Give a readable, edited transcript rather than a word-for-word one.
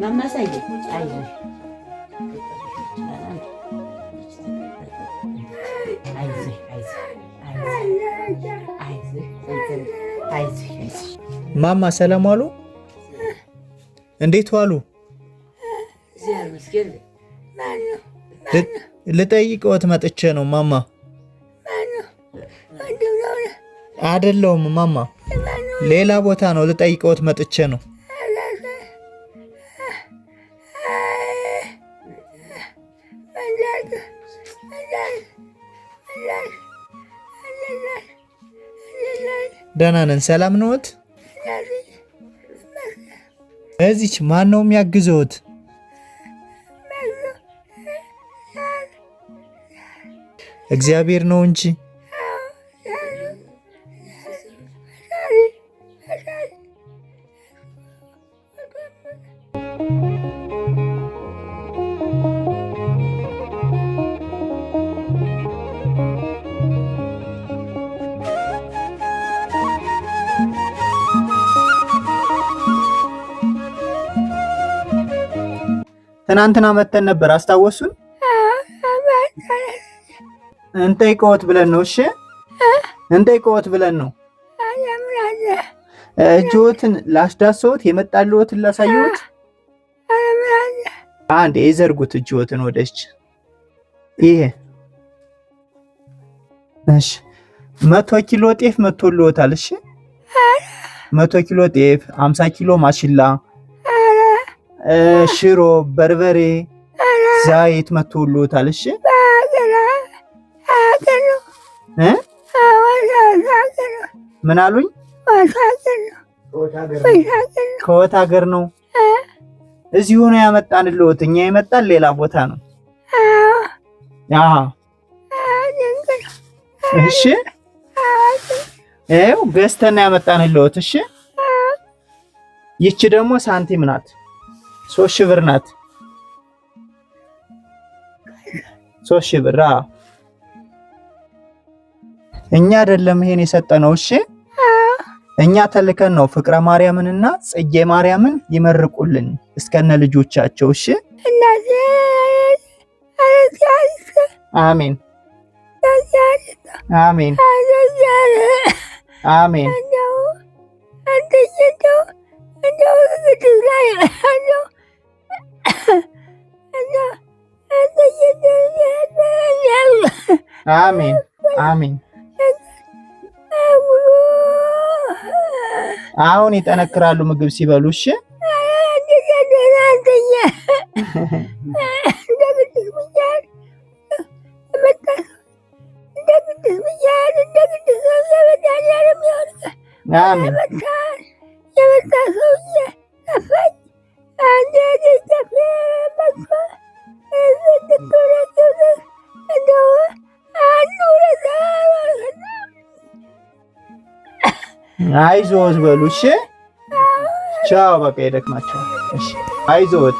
ማማ ሳይዬ አይዞሽ ማማ ሰላም ዋሉ? እንዴት ዋሉ? ልጠይቅዎት መጥቼ ነው ማማ። አይደለሁም ማማ፣ ሌላ ቦታ ነው። ልጠይቅዎት መጥቼ ነው። ደህና ነን። ሰላም ነዎት? እዚች ማን ነው የሚያግዘዎት? እግዚአብሔር ነው እንጂ። ትናንትና መተን ነበር፣ አስታወሱን? እንጠይቀዎት ብለን ነው። እሺ እንጠይቀዎት ብለን ነው። እጆትን ላስዳሰዎት፣ የመጣልዎትን ላሳየዎት። አንዴ ይዘርጉት እጆትን ወደች። ይሄ እሺ 100 ኪሎ ጤፍ መጥቶልዎታል። እሺ 100 ኪሎ ጤፍ፣ 50 ኪሎ ማሽላ፣ ሽሮ፣ በርበሬ፣ ዘይት መጥቶልዎታል። እሺ ምን አሉኝ? ከወት ሀገር ነው። እዚሁ ነው ያመጣንልዎት። እኛ የመጣን ሌላ ቦታ ነው። እሺ ይኸው ገዝተን ያመጣንልዎት። እሺ ይቺ ደግሞ ሳንቲም ናት፣ 3 ብር ናት። 3 ብር። እኛ አይደለም ይሄን የሰጠነው። እሺ እኛ ተልከን ነው ፍቅረ ማርያምንና ጽጌ ማርያምን ይመርቁልን እስከነ ልጆቻቸው። እሺ አሜን አሜን አሜን። አሜን አሜን። አሁን ይጠነክራሉ ምግብ ሲበሉ። እሺ አሜን አይዞት በሉ። እሺ ቻው። በቃ ይደክማቸዋል። እሺ አይዞት።